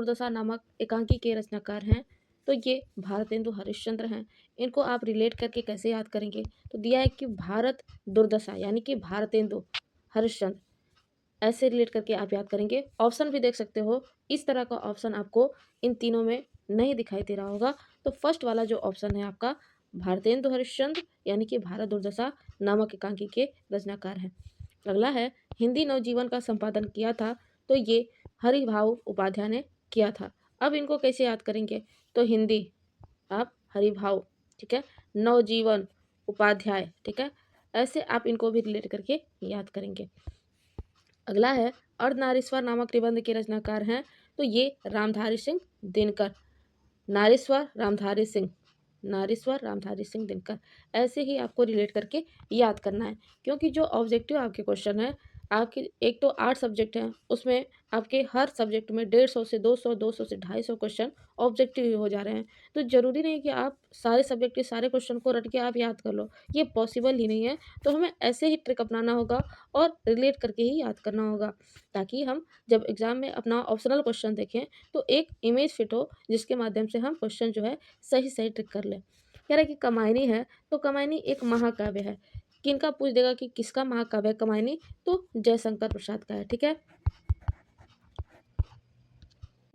दुर्दशा नामक एकांकी के रचनाकार हैं, तो ये भारतेंदु हरिश्चंद्र हैं। इनको आप रिलेट करके कैसे याद करेंगे, तो दिया है कि भारत दुर्दशा यानी कि भारतेंदु हरिश्चंद्र, ऐसे रिलेट करके आप याद करेंगे। ऑप्शन भी देख सकते हो, इस तरह का ऑप्शन आपको इन तीनों में नहीं दिखाई दे रहा होगा। तो फर्स्ट वाला जो ऑप्शन है आपका भारतेंदु हरिश्चंद्र यानी कि भारत दुर्दशा नामक एकांकी के रचनाकार हैं। अगला है हिंदी नवजीवन का संपादन किया था, तो ये हरिभाव उपाध्याय ने किया था। अब इनको कैसे याद करेंगे, तो हिंदी आप हरिभाव, ठीक है, नवजीवन उपाध्याय, ठीक है, ऐसे आप इनको भी रिलेट करके याद करेंगे। अगला है अर्धनारीश्वर नामक निबंध के रचनाकार हैं, तो ये रामधारी सिंह दिनकर। नारीश्वर रामधारी सिंह, नारीश्वर रामधारी सिंह दिनकर, ऐसे ही आपको रिलेट करके याद करना है। क्योंकि जो ऑब्जेक्टिव आपके क्वेश्चन है, आपके एक तो 8 सब्जेक्ट हैं, उसमें आपके हर सब्जेक्ट में 150 से 200, 200 से 250 क्वेश्चन ऑब्जेक्टिव ही हो जा रहे हैं। तो ज़रूरी नहीं कि आप सारे सब्जेक्ट के सारे क्वेश्चन को रट के आप याद कर लो, ये पॉसिबल ही नहीं है। तो हमें ऐसे ही ट्रिक अपनाना होगा और रिलेट करके ही याद करना होगा, ताकि हम जब एग्ज़ाम में अपना ऑप्शनल क्वेश्चन देखें तो एक इमेज फिट हो, जिसके माध्यम से हम क्वेश्चन जो है सही सही ट्रिक कर लें। कह रहा है कि कमायनी है, तो कमायनी एक महाकाव्य है। किनका पूछ देगा कि किसका महाकाव्य है कमायनी, तो जयशंकर प्रसाद का है, ठीक है।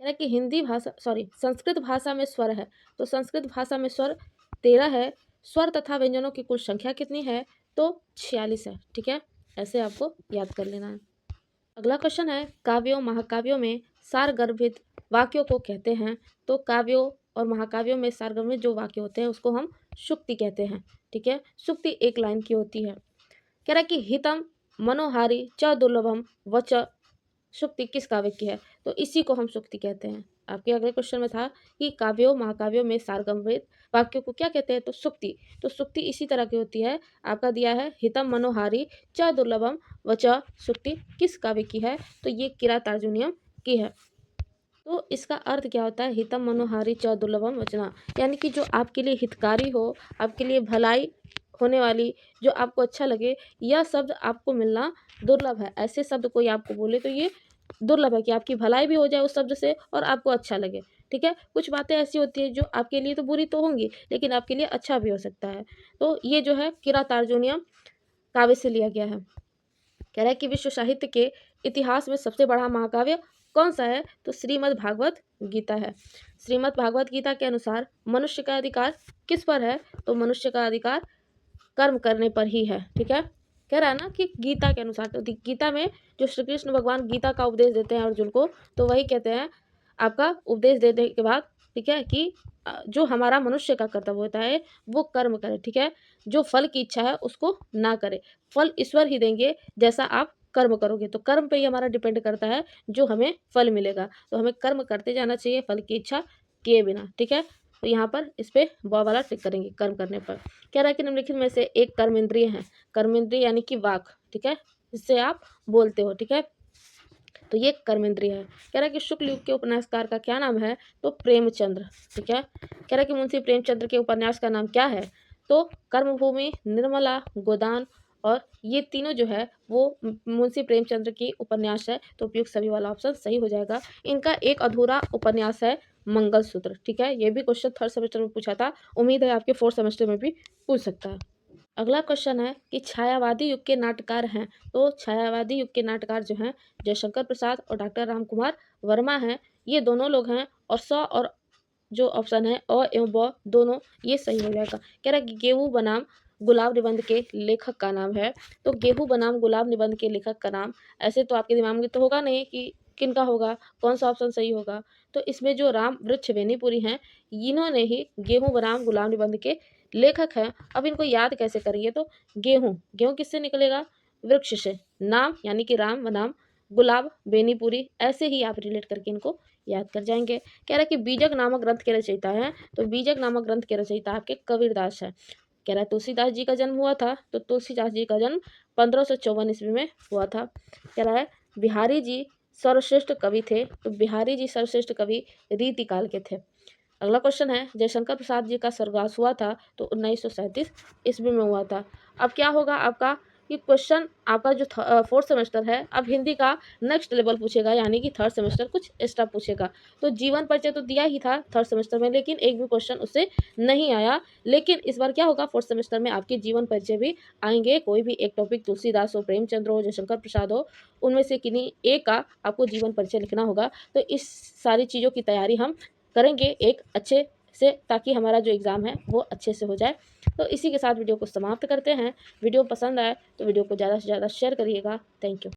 कह रहा है कि हिंदी भाषा संस्कृत भाषा में स्वर है, तो संस्कृत भाषा में स्वर 13 है। स्वर तथा व्यंजनों की कुल संख्या कितनी है, तो 46 है, ठीक है। ऐसे आपको याद कर लेना है। अगला क्वेश्चन है काव्यों महाकाव्यों में सारगर्भित वाक्यों को कहते हैं, तो काव्यों और महाकाव्यों में सारगर्भित जो वाक्य होते हैं उसको हम सुक्ति कहते हैं, ठीक है। सुक्ति एक लाइन की होती है। कह रहा है कि हितम मनोहारी च दुर्लभम वच सुक्ति किस काव्य की है, तो इसी को हम सुक्ति कहते हैं। आपके अगले क्वेश्चन में था कि काव्यों महाकाव्यों में सारगर्भित वाक्यों को क्या कहते हैं, तो सुक्ति। तो सुक्ति इसी तरह की होती है। आपका दिया है हितम मनोहारी च दुर्लभम वच सुक्ति किस काव्य की है, तो ये किरातार्जुनीयम की है। तो इसका अर्थ क्या होता है, हितम मनोहारी च दुर्लभम वचना, यानी कि जो आपके लिए हितकारी हो, आपके लिए भलाई होने वाली, जो आपको अच्छा लगे, यह शब्द आपको मिलना दुर्लभ है। ऐसे शब्द कोई आपको बोले तो ये दुर्लभ है कि आपकी भलाई भी हो जाए उस शब्द से और आपको अच्छा लगे, ठीक है। कुछ बातें ऐसी होती है जो आपके लिए तो बुरी तो होंगी, लेकिन आपके लिए अच्छा भी हो सकता है। तो ये जो है किरातार्जुनीयम काव्य से लिया गया है। कह रहा है कि विश्व साहित्य के इतिहास में सबसे बड़ा महाकाव्य कौन सा है, तो श्रीमद् भागवत गीता है। श्रीमद् भागवत गीता के अनुसार मनुष्य का अधिकार किस पर है, तो मनुष्य का अधिकार कर्म करने पर ही है, ठीक है। कह रहा है ना कि गीता के अनुसार, तो गीता में जो श्री कृष्ण भगवान गीता का उपदेश देते हैं अर्जुन को, तो वही कहते हैं आपका उपदेश देने के बाद, ठीक है, कि जो हमारा मनुष्य का कर्तव्य होता है वो कर्म करे, ठीक है। जो फल की इच्छा है उसको ना करे, फल ईश्वर ही देंगे जैसा आप कर्म करोगे। तो कर्म पे ही हमारा डिपेंड करता है जो हमें फल मिलेगा। तो हमें कर्म करते जाना चाहिए फल की इच्छा किए बिना, ठीक है। तो यहाँ पर इस पे ब वाला टिक करेंगे कर्म करने पर। कह रहा है कि निम्नलिखित में से एक कर्म इंद्रिय है, कर्म इंद्रिय यानी कि वाक, ठीक है, जिससे आप बोलते हो, ठीक है, तो ये कर्म इंद्रिय है। कह रहा है कि शुक्ल युग के उपन्यासकार का क्या नाम है, तो प्रेमचंद्र, ठीक है। कह रहा है कि मुंशी प्रेमचंद्र के उपन्यास का नाम क्या है, तो कर्मभूमि, निर्मला, गोदान, और ये तीनों जो है वो मुंशी प्रेमचंद्र की उपन्यास है। तो उपयुक्त सभी वाला ऑप्शन सही हो जाएगा। इनका एक अधूरा उपन्यास है मंगलसूत्र, ठीक है। ये भी क्वेश्चन 3rd सेमेस्टर में पूछा था, उम्मीद है आपके 4th सेमेस्टर में भी पूछ सकता है। अगला क्वेश्चन है कि छायावादी युग के नाटककार हैं, तो छायावादी युग के नाटककार जो हैं जयशंकर प्रसाद और डॉक्टर राम कुमार वर्मा हैं। ये दोनों लोग हैं, और और जो ऑप्शन है अ एवं ब दोनों ये सही हो जाएगा। कह रहा है कि गेहूं बनाम गुलाब निबंध के लेखक का नाम है, तो गेहूं बनाम गुलाब निबंध के लेखक का नाम ऐसे तो आपके दिमाग में तो होगा नहीं कि किनका होगा, कौन सा ऑप्शन सही होगा। तो इसमें जो राम वृक्ष बेनीपुरी हैं, इन्होंने ही गेहूं बनाम गुलाब निबंध के लेखक हैं। अब इनको याद कैसे करिए, तो गेहूं, गेहूं किससे निकलेगा, वृक्ष से, नाम यानी कि राम बनाम गुलाब बेनीपुरी, ऐसे ही आप रिलेट करके इनको याद कर जाएंगे। कह रहा है कि बीजक नामक ग्रंथ के रचयिता हैं, तो बीजक नामक ग्रंथ के रचयिता आपके कबीरदास है। कह रहा है तुलसीदास जी का जन्म हुआ था, तो तुलसीदास जी का जन्म 1554 ईस्वी में हुआ था। कह रहा है बिहारी जी सर्वश्रेष्ठ कवि थे, तो बिहारी जी सर्वश्रेष्ठ कवि रीतिकाल के थे। अगला क्वेश्चन है जयशंकर प्रसाद जी का स्वर्गवास हुआ था, तो 1937 ईस्वी में हुआ था। अब क्या होगा आपका कि क्वेश्चन आपका जो 4th सेमेस्टर है अब हिंदी का नेक्स्ट लेवल पूछेगा, यानी कि 3rd सेमेस्टर कुछ एक्स्ट्रा पूछेगा। तो जीवन परिचय तो दिया ही था 3rd सेमेस्टर में, लेकिन एक भी क्वेश्चन उससे नहीं आया। लेकिन इस बार क्या होगा, 4th सेमेस्टर में आपके जीवन परिचय भी आएंगे। कोई भी एक टॉपिक, तुलसीदास हो, प्रेमचंद्र हो, जयशंकर प्रसाद हो, उनमें से किन्हीं एक का आपको जीवन परिचय लिखना होगा। तो इस सारी चीज़ों की तैयारी हम करेंगे एक अच्छे से, ताकि हमारा जो एग्ज़ाम है वो अच्छे से हो जाए। तो इसी के साथ वीडियो को समाप्त करते हैं। वीडियो पसंद आए तो वीडियो को ज़्यादा से ज़्यादा शेयर करिएगा। Thank you.